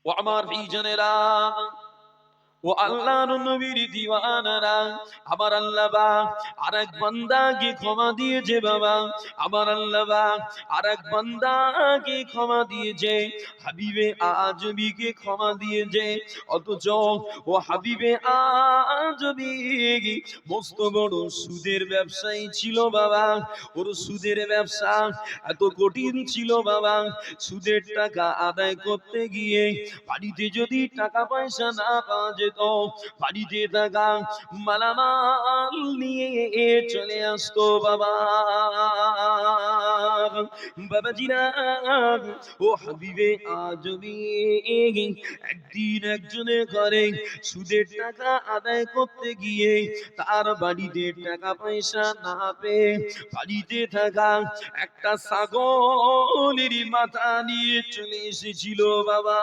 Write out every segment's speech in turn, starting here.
ও আমার ভাইজানেরা, ও আল্লাহর নবীর দিওয়ানারা, আমার আল্লাহ পাক আরেক বান্দাকে ক্ষমা দিয়েছে বাবা। আমার আল্লাহ পাক আরেক বান্দাকে ক্ষমা দিয়েছে, হাবিবে আজমিকে ক্ষমা দিয়েছে। অথচ ও হাবিবে আজমি মস্ত বড় সুদের ব্যবসায়ী ছিল বাবা। ওর সুদের ব্যবসা এত কঠিন ছিল বাবা, সুদের টাকা আদায় করতে গিয়ে বাড়িতে যদি টাকা পয়সা না পাওয়া যেত, বাড়িতে থাকা মালামাল নিয়ে চলে আসতো বাবা। বাবাজিরা, ও হাবিবে আজমি একদিন একজনের ঘরে সুদের টাকা আদায় করতে গিয়ে তার বাড়িতে টাকা পয়সা না পেয়ে বাড়িতে থাকা একটা ছাগলের মাথা নিয়ে চলে এসেছিল বাবা।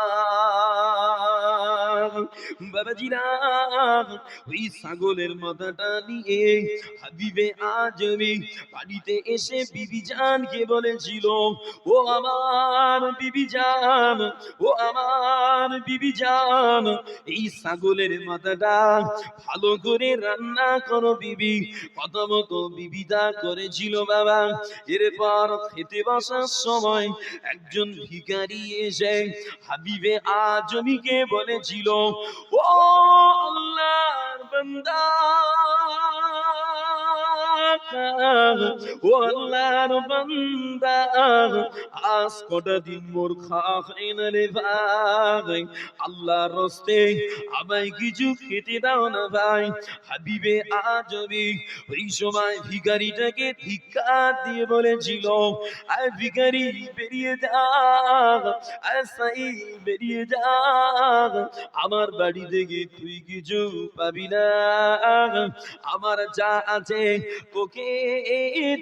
বাবাজিরা, ওই ছাগলের মাথাটা নিয়ে হাবিবে আজমি বাড়িতে এসে বিবি জানকে বলেছিল, ও আমার বিবি জান, ও আমার বিবি জান, এই ছাগলের মাথাটা ভালো করে রান্না করো বিবি। কথা মতো বিবিদা করেছিল বাবা। এরপর খেতে বসার সময় একজন ভিখারি এসে হাবিবে আজমিকে বলেছিল, ও আল্লাহর বান্দা, ও আল্লাহর বান্দা, আজ কটা দিন মোর খাওয়া হয় না রে ভাই, আল্লাহর রাস্তে আমায় কিছু খেতে দাও না ভাই। হাবিবে আজমি ওই সময় ভিখারিটাকে ধিক্কার দিয়ে বলেছিল, আয় ভিখারি বেরিয়ে যা, আয় সাই বেরিয়ে যা, আমার বাড়ি থেকে তুই কিছু পাবি না, আমার যা আছে তোকে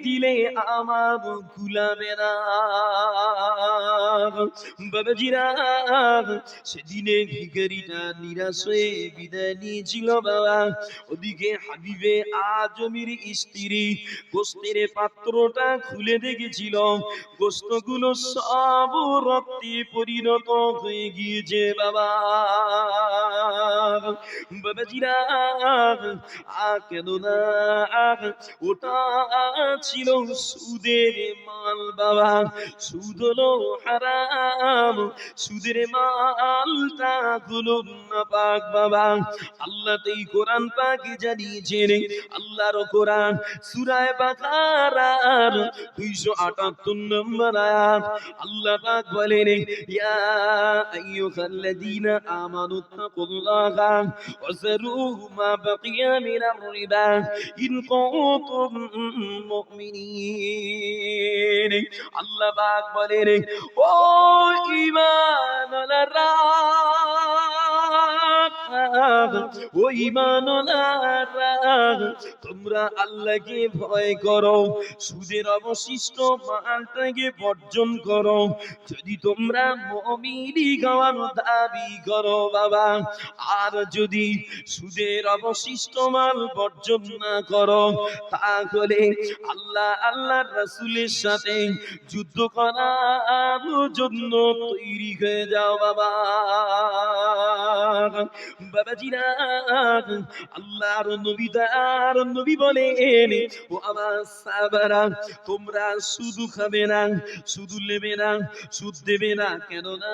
দিলে আমার কুলাবে না। বাবাজিরা, সেদিনে ভিখারিটা নিরাশ হয়ে বিদায় নিয়েছিল বাবা। ওদিকে হাবিবে আজমির স্ত্রী গোস্তের পাত্রটা খুলে দেখেছিল, গোস্তগুলো সব রক্তে পরিণত হয়ে গিয়েছে বাবা। বাবাজিরা, কেন না ওটা ছিল সুদের মাল বাবা। সুদ হলো হারাম, সুদের মালটা হলো নাপাক বাবা। আল্লাহ এই কোরআন পাকে জানিয়েছেন, আল্লাহর কোরআন সূরা বাকারার 278 নম্বর আয়াত, আল্লাহ পাক বলেন, ইয়া আইয়ুহাল্লাযীনা আমানু তাকুল্লাহা ওয়া যারু মা বাকিয়া মিনার রিবা ইন কুনতুম মুমিনিন। আল্লাহ পাক বলেন, ও ঈমানওয়ালারা, ও ঈমানওয়ালারা, তোমরা আল্লাহকে ভয় করো, সুদের অবশিষ্ট মালটাকে বর্জন করো। যদি তোমরা মুমিনি হওয়ার দাবি করো বাবা, আর যদি সুদের অবশিষ্ট মাল বর্জন না করো, তাহলে আল্লাহ আল্লাহর রাসূলের সাথে যুদ্ধ করার জন্য তৈরি হয়ে যাও বাবা। বাবাজিরা, আল্লাহর নবী বলেন, ও আমার সাহাবারা, তোমরা শুধু খাবে না, শুধু নেবে না, সুদ দেবে না, কেন না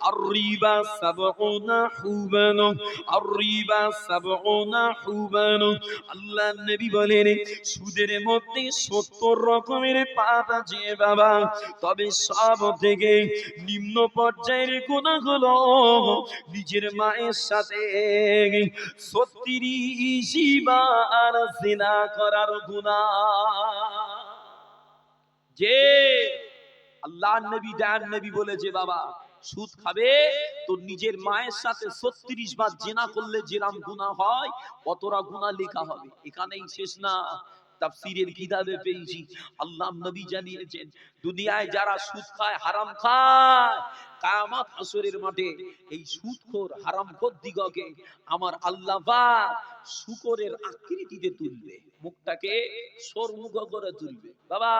আর-রিবা সাবউনা হুবান, আর-রিবা সাবউনা হুবান। আল্লাহর নবী বলেন, সুদের মধ্যে 70 রকমের পাপ আছে বাবা, তবে সব থেকে নিম্ন পর্যায়ের গুনাহ হলো নিজের মায়ের সাথে 36 বার জিনা করার গুনাহ। যে আল্লাহর নবী দয়ার নবী বলেছে বাবা, সুদ খাবে তো নিজের মায়ের সাথে 36 বার জিনা করলে যেরকম গুনাহ হয় কতটা গুনাহ লেখা হবে। এখানেই শেষ না, তাফসীরের কিতাবে পেয়েছি আল্লাহর নবী জানিয়েছেন, দুনিয়ায় যারা সুদ খায়, হারাম খায়, কিয়ামত হাসরের মাঠে এই সুদখোর হারামখোর দিগকে আমার আল্লাহ পাক শুকরের আকৃতিতে তুলবে, মুখটাকে সরমুখ করে তুলবে বাবা।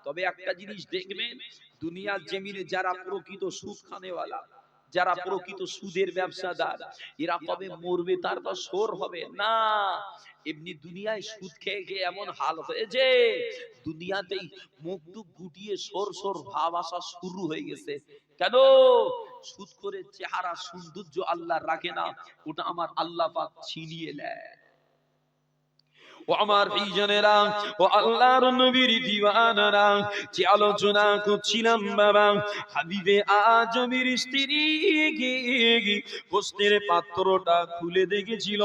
তবে একটা জিনিস দেখবেন, দুনিয়ার জমিনে যারা প্রকৃত সুদ খানেওয়ালা, যারা প্রকৃত সুদের ব্যবসাদার এরা কবে মরবে তারপর সোর হবে না। এমনি দুনিয়ায় সুদ খেয়ে খেয়ে এমন হাল হয়েছে, দুনিয়াতেই মুখ টুক গুটিয়ে সোর সোর ভাব আসা শুরু হয়ে গেছে। কেন? সুদ করে চেহারা সৌন্দর্য আল্লাহ রাখে না, ওটা আমার আল্লাহ পাক ছিনিয়ে নেয়। ও আমার ভাইজানেরা, ও আল্লাহর নবীর দিওয়ানারা, যে আলোচনা করছিলাম বাবা, হাবিবে আজমির স্ত্রী গোস্তের পাত্রটা খুলে দেখেছিল,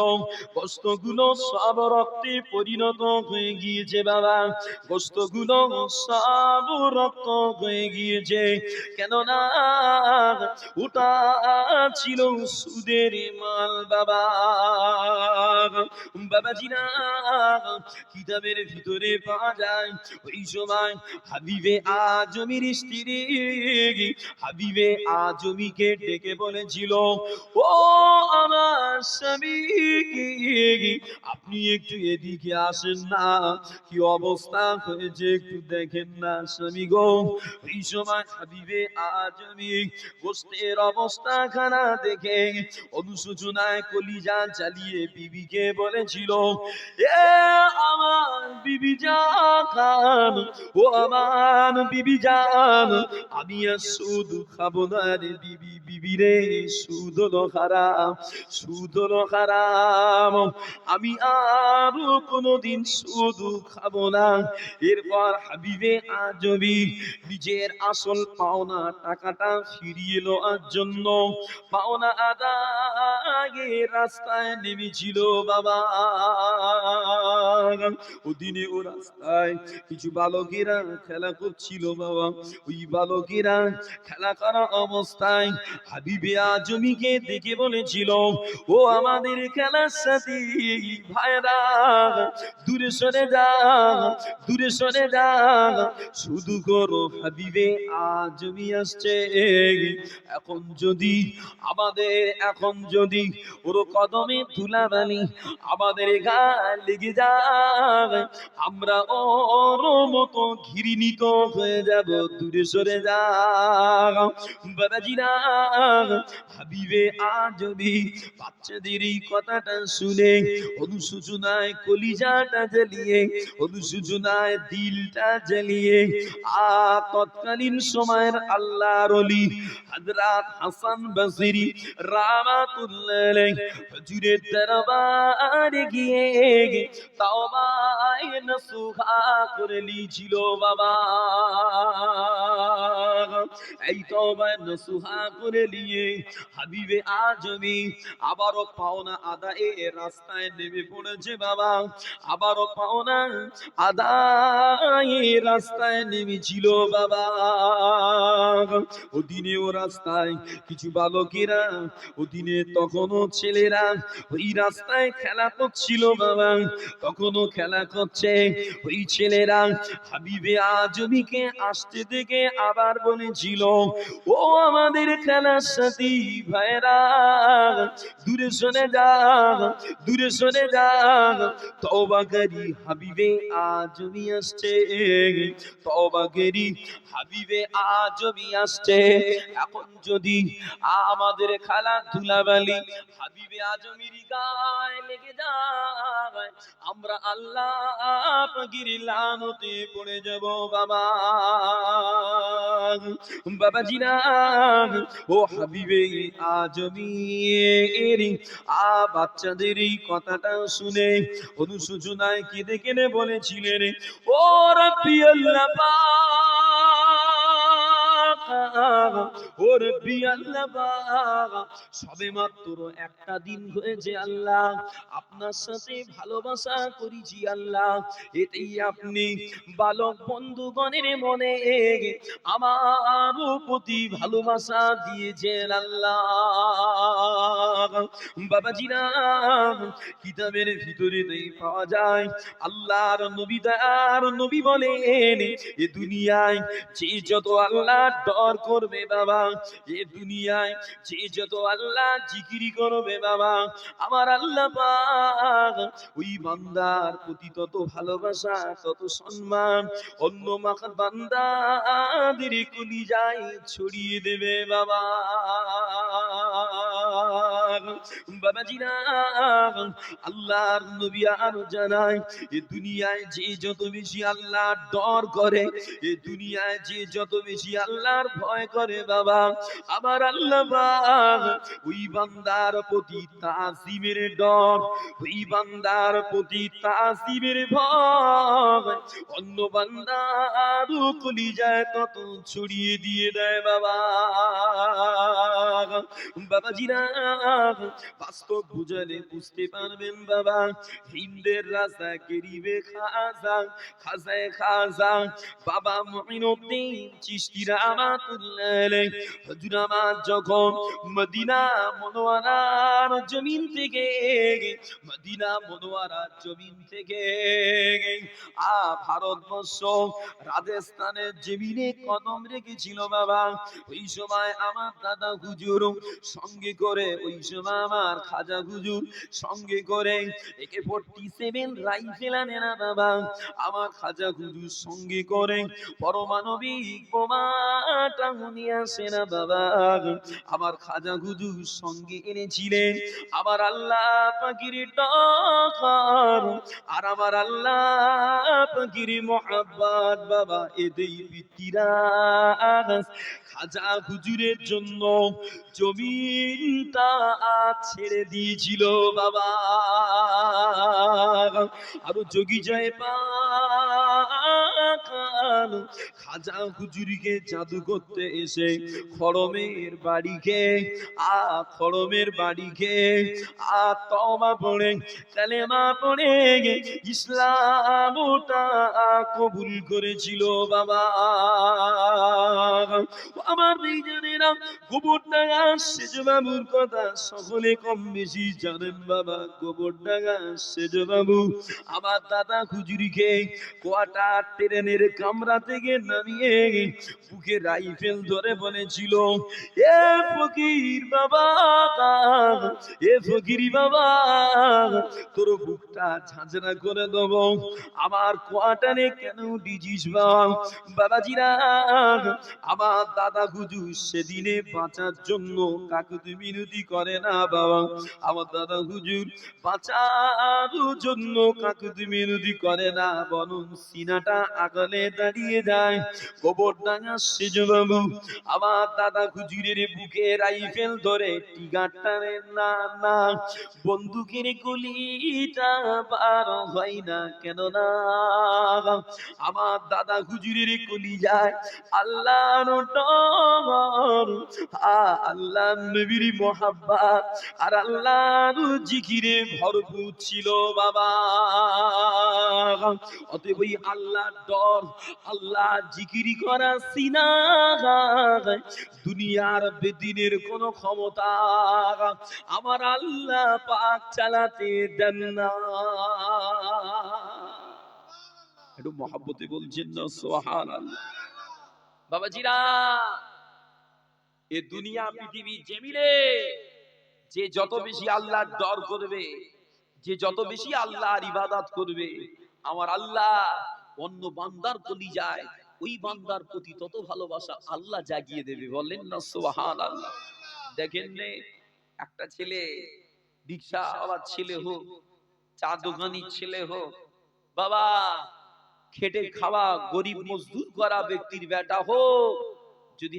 গোস্তগুলো সব রক্তে পরিণত হয়ে গিয়েছে বাবা, গোস্তগুলো সব রক্ত হয়ে গিয়েছে। কেননা ওটা ছিল সুদের মাল বাবা। বাবাজিরা, কিতাবের ভিতরে পাওয়া যায় ওই সময় হাবিবে আজমির স্ত্রী হাবিবে আজমিকে ডেকে বলেছিল, ও আমার স্বামী, আপনি একটু এদিকে আসেন না, কি অবস্থা হয়েছে একটু দেখেন না স্বামী গো। এই সময় হাবিবে আজমি গোস্তের অবস্থা খানা দেখে অনুশোচনায় কলিজা চালিয়ে বিবিকে বলেছিল, এ আমার বিবি জান, ও আমার বিবি জান, আমি আর সুদ খাবো না রে বিবি, বিবি রে সুদ হলো হারাম, সুদ হলো হারাম, আমি আর কোনোদিন সুদ খাবো না। এরপর হাবিবে আজমি নিজের আসল পাওনা টাকাটা ফিরিয়ে নেওয়ার জন্য পাওনা আদায়ে রাস্তায় নেমেছিল বাবা। ওদিনে ও রাস্তায় কিছু বালকেরা খেলা করছিল বাবা। ওই বালকেরা খেলা করা অবস্থায় হাবিবে আজমিকে দেখে বলেছিল, ও আমাদের খেলার সাথী ভাইরা, দূরে সরে যা, দূরে সরে যা, শুধু করো হাবিবে আজমি আসছে। এখন যদি এখন যদি ওর কদমে ধুলাবালি আমাদের গায়ে লেগে যায়, আমরা ওর মতো ঘৃণিত হয়ে যাব, দূরে সরে যা। বাবাজিরা, হাবিবে আজমি বাচ্চাদের এই কথাটা শুনে অনুশোচনায় কলিজাটা জ্বালিয়ে, অনুশোচনায় দিলটা জ্বালিয়ে তৎকালীন সময়ের আল্লাহর ওলি হযরত হাসান বসরি রাহমাতুল্লাহ আলাইহি হুজুরের দরবারে গিয়ে তাওবায়ে নসুহা করে লিছিল বাবা। এই তাওবায়ে নসুহা করে নিয়ে হাবিবে আজমি আবারও পাওনা আদায়ে রাস্তায় নেমে পড়েছে বাবা। আবারও পাওনা আদায়ে রাস্তায় নেমেছিল বাবা। ওদিনে ও রাস্তায় কিছু বালকেরা, ওদিনে তখনও ছেলেরা ওই রাস্তায় খেলা করছিল বাবা। তখনও খেলা করছে ওই ছেলেরা হাবিবে আজমিকে আসতে দেখে আবার বলেছিল, ও আমাদের খেলার সাথী ভাইরা, দূরে সরে যা, দূরে সরে যা, তওবাকারী হাবিবে আজমি আসছে, তওবাকারী হাবিবে আজমি আসছে। এখন যদি আমাদের খেলা ধুলাবালি হাবিবে আজমির গায়ে লেগে যায়, আমরা আল্লাহ পাকের লানতে পড়ে যাব বাবা। বাবাজিরা, ও হাবিবে আজমির বাচ্চাদের এই কথাটা শুনে অনুশোচনায় কেঁদে কেঁদে বলেছিলেন, ও রাব্বি আল্লাহ ও রব্বি আল্লাহ, সবে মাত্র একটা দিন হয়েছে আল্লাহ, আপনার সাথে ভালোবাসা করেছি আল্লাহ, এতেই আপনি বালক বন্ধুগণের মনে আমার প্রতি ভালোবাসা দিয়েছেন আল্লাহ। বাবাজিরা, কিতাবের ভিতরে পাওয়া যায় আল্লাহর নবী তার নবী বলেন, এ দুনিয়ায় যে যত আল্লাহ ডর করবে বাবা, এ দুনিয়ায় যে যত আল্লাহ জিকিরি করবে বাবা, আমার আল্লাহ পাক ওই বান্দার প্রতি তত ভালোবাসা, তত সম্মান অন্য বান্দাদের কলিজায় ছড়িয়ে দেবে বাবা। বাবাজিরা আল্লাহর নবী আরো জানায় এই দুনিয়ায় যে যত বেশি আল্লাহর ডর করে, এই দুনিয়ায় যে যত বেশি আল্লাহর ভয় করে বাবা, আমার আল্লাহ পাক ওই বান্দার প্রতি তাসিমের ডর, ওই বান্দার প্রতি তাসিমের ভয় অন্য বান্দার কলিজায় তত ছড়িয়ে দিয়ে দেয় বাবা। বাবাজিরা বাস্তব বুঝালে বুঝতে পারবেন বাবা। হিন্দের রাজা গরিবে খাজা, খাজায় খাজা বাবা মুঈনুদ্দিন চিশতি রাহমাতুল্লাহ আলাইহি হুজুর আমার যখন মদিনা মুনওয়ারার জমিন থেকে, মদিনা মুনওয়ারার জমিন থেকে ভারতবর্ষ রাজস্থানের জমিনে কদম রেখেছিল বাবা, ওই সময় আমার দাদা হুজুর সঙ্গে করে, ওই সময় আমার খাজা হুজুর সঙ্গে করে AK-47 রাইফেল আনে না বাবা, আমার খাজা হুজুর সঙ্গে করে পারমাণবিক বোমাটা নিয়ে আসে না বাবা, আমার খাজা হুজুর সঙ্গে এনেছিলেন আমার আল্লাহ পাকের ডর আর আমার আল্লাহ পাকের মহব্বত বাবা। এদেই পিতিরা খাজা হুজুরের জন্য জমিনটা ছেড়ে দিয়েছিল বাবা। আরো যোগী জয় পাকাল খাজা হুজুরকে জাদু করতে এসে খড়মের বাড়িকে খড়মের বাড়িকে তওবা পড়ে কালেমা পড়ে ইসলামটা কবুল করেছিল বাবা। আমার ভাইজানেরা, গোবরডাঙ্গা সেজ বাবুর কথা সকলে কম বেশি জানেন বাবা। গোবরডাঙ্গা সেজ বাবু আমার দাদা হুজুরকে কোয়াটার ট্রেনের কামরা থেকে নামিয়ে বুকে রাইফেল ধরে বলেছিল, এ ফকির বাবা, এ ফকির বাবা, তোর বুকটা ঝাঁঝরা করে দেব, আমার কোয়াটারে কেন ডিজিস বাবাজিরা। আমার দাদা হুজুর সেদিনে বাঁচার জন্য কাকুতি মিনতি করে না বাবা, আমার দাদা হুজুর বাঁচার জন্য কাকুতি মিনতি করে না, বরং সিনাটা আগলে দাঁড়িয়ে যায়। গোবরডাঙ্গা সেজ বাবু আমার দাদা হুজুরের বুকে রাইফেল ধরে টিগারটারে না না বন্দুকের গুলিটা পার হয় না, কেন না আমার দাদা হুজুরের কলিজায় আল্লাহর ডর, আল্লাহ নবীর মোহাব্বত আর আল্লাহর জিকিরে ভরপুর ছিল বাবা। অতএব ওই আল্লাহর ডর, আল্লাহ জিকির করা সিনা দুনিয়ার বেদিনের কোন ক্ষমতা আমার আল্লাহ পাক চালাতে দেন না। একটু মহব্বতে বলছেন না সুবহানাল্লাহ। বাবাজিরা, এ দুনিয়া পৃথিবী জমিনে যে যত বেশি আল্লাহর ডর করবে, যে যত বেশি আল্লাহর ইবাদত করবে, আমার আল্লাহ অন্য বান্দার কলিজায় ওই বান্দার প্রতি তত ভালোবাসা আল্লাহ জাগিয়ে দেবে। বলেন না সুবহানাল্লাহ। দেখেন নে, একটা ছেলে রিকশাওয়ালার ছেলে হোক, চা দোকানির ছেলে হোক বাবা, খেটে খাওয়া গরিব মজদুর করা ব্যক্তির বেটা হোক, যদি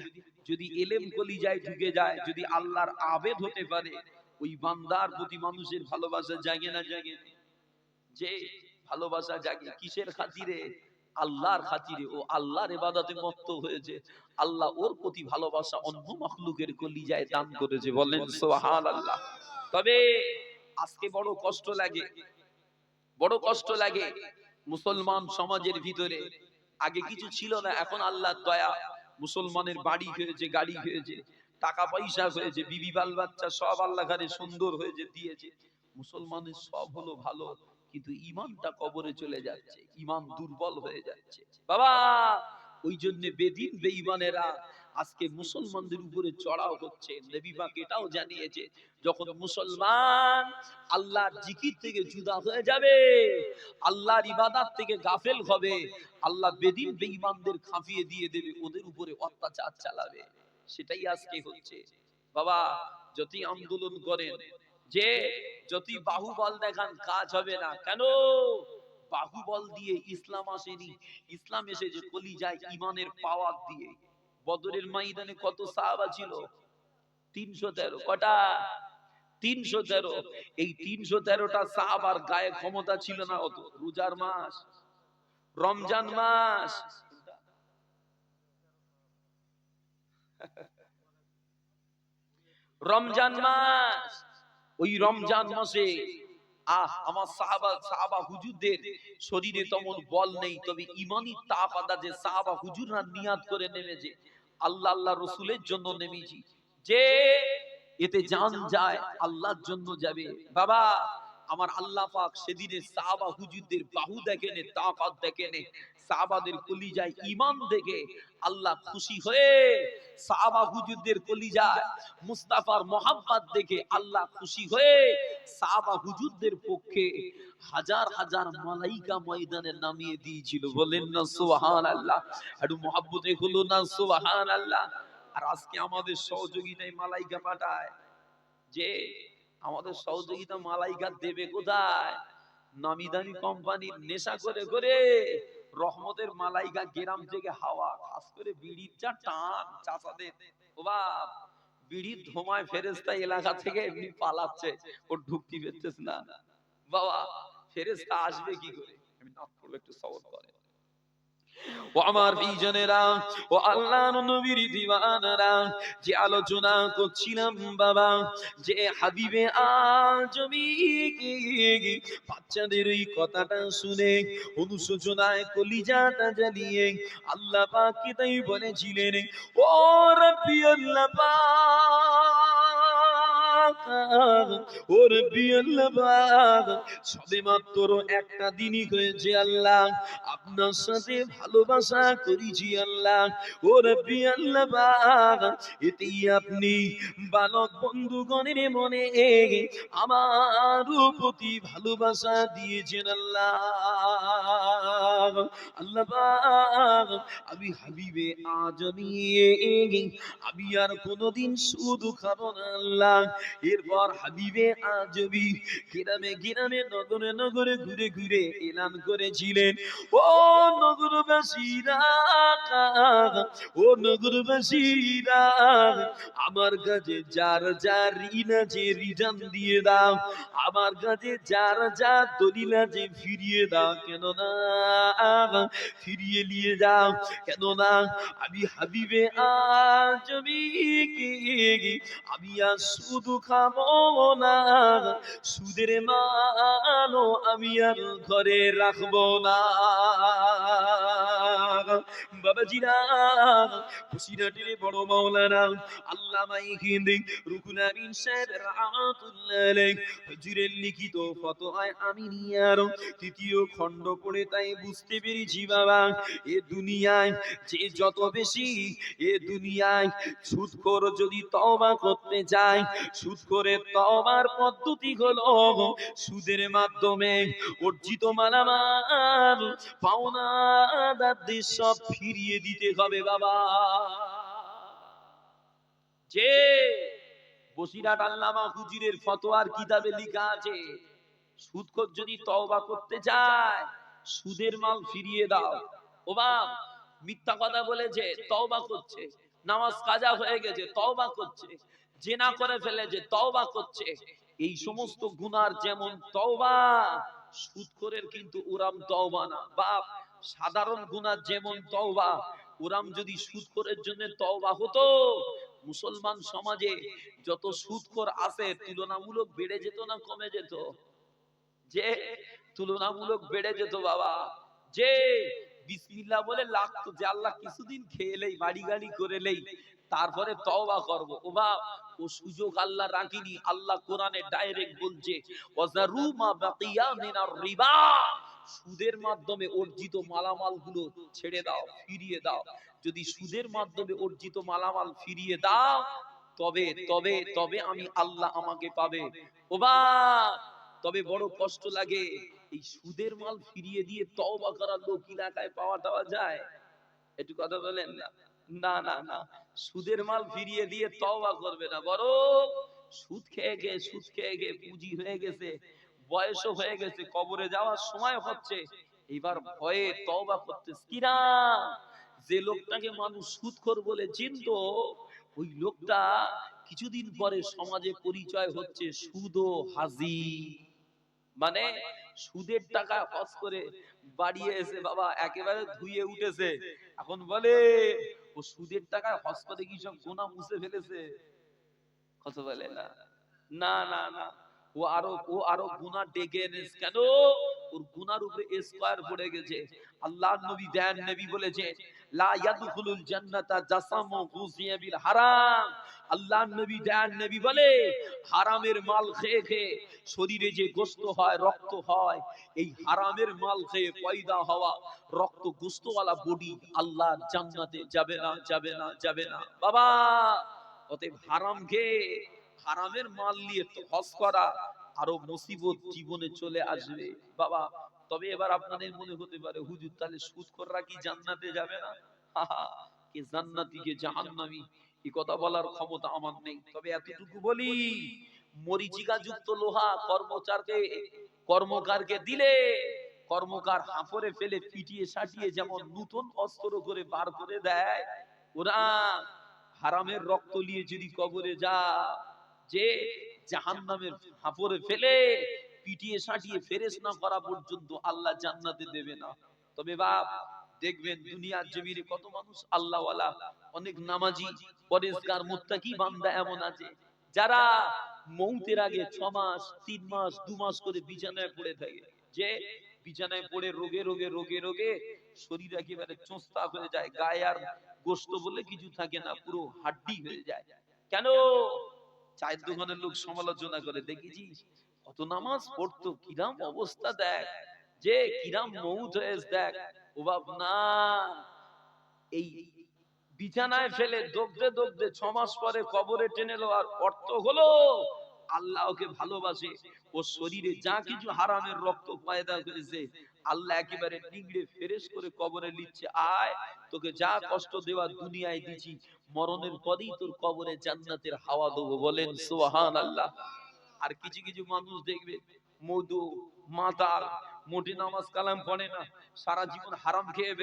যদি এলেম কলিজায় ঢুকে যায়, যদি আল্লাহর আবেদ হতে পারে, ওই বান্দার প্রতি মানুষের ভালোবাসা জাগে না জাগে? যে ভালোবাসা জাগে কিসের খাতিরে? আল্লাহর খাতিরে। ও আল্লাহর ইবাদতে মত্ত হয়েছে, আল্লাহ ওর প্রতি ভালোবাসা অন্য মাখলুকের কলিজায় দান করেছে। বলেন সুবহানাল্লাহ। তবে আজকে বড় কষ্ট লাগে, বড় কষ্ট লাগে মুসলমান সমাজের ভিতরে। আগে কিছু ছিল না, এখন আল্লাহর দয়া মুসলমানের বাড়ি হয়েছে, গাড়ি হয়েছে, টাকা পয়সা হয়েছে, বিবি বাল বাচ্চা সব আল্লাহ ঘরে সুন্দর হয়েছে, দিয়েছে। মুসলমানের সব হলো ভালো, কিন্তু ঈমানটা কবরে চলে যাচ্ছে, ঈমান দুর্বল হয়ে যাচ্ছে বাবা। ওই জন্য বেদিন বেঈমানেরা আজকে মুসলমানদের উপরে চড়াও হচ্ছে। নবী পাক এটাও জানিয়েছে, যখন মুসলমান আল্লাহর জিকির থেকে জুদা হয়ে যাবে, আল্লাহর ইবাদত থেকে গাফেল হবে, আল্লাহ বেদিন বেঈমানদের খাফিয়ে দিয়ে দেবে, ওদের উপরে অত্যাচার চালাবে। সেটাই আজকে হচ্ছে বাবা। যতই আন্দোলন করেন, যে যতই বাহুবল দেখান কাজ হবে না। কেন? বাহুবল দিয়ে ইসলাম আসেনি, ইসলাম এসেছে কলিজায় ঈমানের পাওয়ার দিয়ে। বদরের ময়দানে কত সাহাবা ছিল? 313। কটা? 313। এই 313টা সাহাবার গায়ে ক্ষমতা ছিল না অত। রোজার মাস, রমজান মাস, রমজান মাস, ওই রমজান মাসে আমার সাহাবা হুজুরদের শরীরে তেমন বল নেই, তবে ঈমানি তাকাত আছে। সাহাবা হুজুররা নিয়াত করে নেমেছে, আল্লাহ আল্লাহ রসুলের জন্য নেমেছি, যে এতে জান যায় আল্লাহর জন্য যাবে। বাবা আমার আল্লাহ পাক সেদিনে সাহাবা হুজুরদের বাহু দেখেনে, তাকাত দেখেনে, সাহাবাদের কলিজায় ঈমান দেখে আল্লাহ খুশি হয়ে সাহাবা হুজুরদের কলিজায় মুস্তাফার মোহাব্বত দেখে আল্লাহ খুশি হয়ে সাহাবা হুজুরদের পক্ষে হাজার হাজার মালাইকা ময়দানে নামিয়ে দিয়েছিল। বলেন না সুবহানাল্লাহ। একটু মোহাব্বতে হলো না সুবহানাল্লাহ। আর আজকে আমাদের সহযোগিতায় মালাইকা পাঠায়, যে আমাদের সহযোগিতা মালাইকা দেবে কোথায়? নামি দামি কোম্পানির নেশা করে করে রহমতের মালাইকা গ্রাম থেকে হাওয়া খাস করে বিড়ির যা টান চাচাদের, ও বাপ, বিড়ির ধোঁয়ায় ফেরেশতা এলাকা থেকে এমনি পালাচ্ছে, ও ঢুকতে পারতেছ না। বাবা ফেরেশতা আসবে কি করে? আমি নাক করব, একটু সওয়াল করে। ও আমার বিজনেরা, ও আল্লাহর নবীর দিওয়ানারা, যে আলোচনা করছিলাম বাবা, যে হাবিবে আজমি বাচ্চাদের এই কথাটা শুনে অনুশোচনায় কলিজাটা জ্বালিয়ে আল্লাহ পাক কি তাই বলেছিলেন, ও রব্বি আল্লাহ পাক, ও রব্বি আল্লাহ পাক, সবেমাত্র একটা দিনই হয়েছে আল্লাহ, আপনার সাথে ভালোবাসা করেছি আল্লাহ, ও রব্বি আল্লাহ পাক, এতেই আপনি বালক বন্ধুগণের মনে আমার প্রতি ভালোবাসা দিয়েছেন আল্লাহ। আল্লাহ পাক, আমি হাবিবে আজমি, আমি আর কোনদিন সুদ খাবো না আল্লাহ। এরপর হাবিবে আজমি গ্রামে গ্রামে নগরে নগরে ঘুরে ঘুরে এলান করেছিলেন, ও নগরবাসীরা, ও নগরবাসীরা, আমার কাছে যার যার ঋণ আছে রিটার্ন দিয়ে দাও, আমার কাছে যার যার দলিল আছে ফিরিয়ে দাও, কেন না ফিরিয়ে নিয়ে যাও, কেন না আমি হাবিবে আজমি, আমি আর সুদ খাবো না, সুদের মালও আমি আর ঘরে রাখবো না। বাবাজিরা, বসিরহাটের বড় মাওলানা আল্লামা হিন্দ রুকুল আমিন সাহেব রাহমাতুল্লাহ আলাইহি হুজুরের লিখিত ফতোয়ায়ে আমিনিয়ার তৃতীয় খণ্ড পড়ে তাই বুঝতে পেরেছি বাবা, এ দুনিয়ায় যে যত বেশি, এ দুনিয়ায় সুদখোর যদি তওবা করতে যায়, সুদখোরের তওবার পদ্ধতি হলো সুদের মাধ্যমে অর্জিত মালামাল পাওনাদারদের সব ফিরিয়ে দিতে হবে বাবা। যে বসিরহাট আল্লামা হুজুরের ফতোয়ার কিতাবে লেখা আছে, সুদখোর যদি তওবা করতে যায় সুদের মাল ফিরিয়ে দাও। ও বাপ, মিথ্যা কথা বলেছে তওবা করছে, নামাজ কাজা হয়ে গেছে তওবা করছে, জেনা করে ফেলেছে তওবা করছে, এই সমস্ত গুনার যেমন তওবা, সুদখোরের কিন্তু ওরাম তওবা না বাপ। সাধারণ গুনার যেমন তওবা, ওরাম যদি সুদখোরের জন্য তওবা হতো, মুসলমান সমাজে যত সুদখোর আছে তুলনামূলক বেড়ে যেত না কমে যেত? যে তুলনামূলক বেড়ে যেত বাবা। যে বিসমিল্লাহ বলে লাগতো যে আল্লাহ কিছুদিন খেয়েলেই বাড়ি গাড়ি করেলেই তারপরে তওবা করব, ও বাপ, ও সুযোগ আল্লাহ রাখিনি। আল্লাহ কোরআনে ডাইরেক্ট বলছে, ওয়াজারু মা বাকিয়া মিনার রিবা, সুদের মাধ্যমে অর্জিত মালামাল গুলো ছেড়ে দাও, ফিরিয়ে দাও। যদি সুদের মাধ্যমে অর্জিত মালামাল ফিরিয়ে দাও, তবে তবে তবে আমি আল্লাহ আমাকে পাবে। ও বাপ, তবে বড় কষ্ট লাগে, এই সুদের মাল ফিরিয়ে দিয়ে তওবা করার লোক এলাকায় পাওয়া যায়? একটু কথা বলেন না। না না না, সুদের মাল ফিরিয়ে দিয়ে তওবা করবে না, বরং সুদ খেয়ে গিয়ে পুঁজি হয়ে গেছে, বয়সও হয়ে গেছে, কবরে যাওয়ার সময় হচ্ছে, এবার ভয়ে তওবা করতেছে। কিরা যে লোকটাকে মানুষ সুদখোর বলে চিনতো, ওই লোকটা কিছুদিন পরে সমাজে পরিচয় হচ্ছে সুদ ও হাজি। মানে সুদের টাকা হজ করে বাড়িয়ে এসে বাবা একেবারে ধুয়ে উঠেছে, এখন বলে ও সুদের টাকা হজ করে কি সব গোনা মুছে ফেলেছে। কথা বলে না, না না না, ও আরো গুনাহ ডেকে এনেছে। কেন? ওর গুনার উপরে স্কয়ার পড়ে গেছে। আল্লাহর নবী দেন, নবী বলেছে লা ইয়াদখুলুল জান্নাতা জাসামু গুযিয়া বিল হারাম। আল্লাহর নবী দেন, নবী বলে হারামের মাল খেয়ে খেয়ে শরীরে যে গোশত হয়, রক্ত হয়, এই হারামের মাল খেয়ে পয়দা হওয়া রক্ত গোশতওয়ালা বডি আল্লাহর জান্নাতে যাবে না, যাবে না, যাবে না। বাবা অতএব হারাম খেয়ে হারামের মাল নিয়ে হজ করা আরো মুসিবত জীবনে চলে আসবে বাবা। তবে এবার আপনাদের মনে হতে পারে হুজুর তাহলে সুদখোররা কি জান্নাতে যাবে না? কে জান্নাতি কে জাহান্নামী এই কথা বলার ক্ষমতা আমার নেই। তবে এতটুকু বলি, মরিচিকা যুক্ত লোহা কর্মকারকে দিলে কর্মকার হাঁফড়ে ফেলে পিটিয়ে সাটিয়ে যেমন নতুন অস্ত্র করে বার করে দেয়, ওরা হারামের রক্ত নিয়ে যদি কবরে যা, যে জাহান্নামের হাঁফড়ে ফেলে পিটিয়ে সাটিয়ে ফেরেশ না করা পর্যন্ত আল্লাহ জান্নাতে দেবে না। তবে বাপ দেখবেন দুনিয়ার জমিনে কত মানুষ আল্লাহওয়ালা, অনেক নামাজি, পরেশগার, মুত্তাকি বান্দা এমন আছে যারা মৌতের আগে 6 মাস 3 মাস 2 মাস করে বিছানায় পড়ে থাকে, যে বিছানায় পড়ে রোগে রোগে রোগে রোগে শরীর একেবারে চোস্তা হয়ে যায়, গায়ে আর গোশত বলে কিছু থাকে না, পুরো হাড্ডি হয়ে যায়। কেন? চায়ের দোকানের লোক সমালোচনা করে, দেখেছিস কত নামাজ পড়তো, কিরাম অবস্থা দেখ, যে কিরাম মৌত হয়েছে দেখ। ও বাপ না, এই বিছানায় ফেলে দগদে দগদে 6 মাস পরে কবরে টেনে লওয়ার অর্থ হলো আল্লাহ ওকে ভালোবাসে, ও শরীরে যা কিছু হারামের রক্ত পয়দা করেছে আল্লাহ একেবারে নিংড়ে ফেরেশ করে কবরে লিখছে, আয় তোকে যা কষ্ট দেওয়া দুনিয়ায় দিছি, মরণের পরেই তোর কবরে জান্নাতের হাওয়া দেবো। বলেন সুবহানাল্লাহ। আর কিছু কিছু মানুষ দেখবে মধু মাতাল, মোটে নামাজ কালাম পড়ে না, সারা জীবন হারাম খেয়ে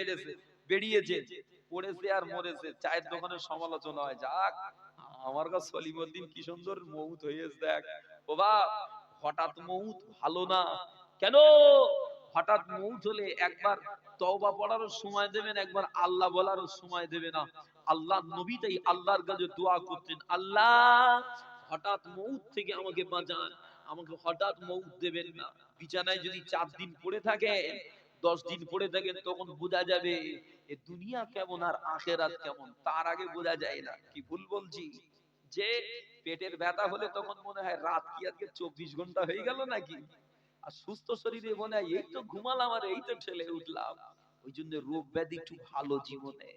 বেরিয়েছে, পড়েছে আর মরেছে, চায়ের দোকানের সমালোচনা হয়, যাক আমার কাছে সলিমউদ্দিন কি সুন্দর মৌত হয়েছে দেখ। ও বাপ, হঠাৎ মৌত ভালো না। কেন? হঠাৎ মৌত হলে একবার তওবা পড়ারও সময় দেবেন, একবার আল্লাহ বলারও সময় দেবে না। আল্লাহ নবী তাই আল্লাহর কাছে দোয়া করতেন, আল্লাহ হঠাৎ মৌত থেকে আমাকে বাঁচান, আমাকে হঠাৎ মৌত দেবেন না। বিছানায় যদি 4 দিন পড়ে থাকেন, 10 দিন পড়ে থাকেন, তখন বোঝা যাবে এ দুনিয়া কেমন আর আখিরাত কেমন, তার আগে বোঝা যায় না। কি ভুল বলছি? যে পেটের ব্যথা হলে তখন মনে হয় রাত কি আজকে 24 ঘন্টা হয়ে গেল নাকি, আর সুস্থ শরীরে মনে হয় এই তো ঘুমালাম আর এই তো ঠেলে উঠলাম। ওই জন্য রোগ ব্যাধি একটু ভালো জীবনে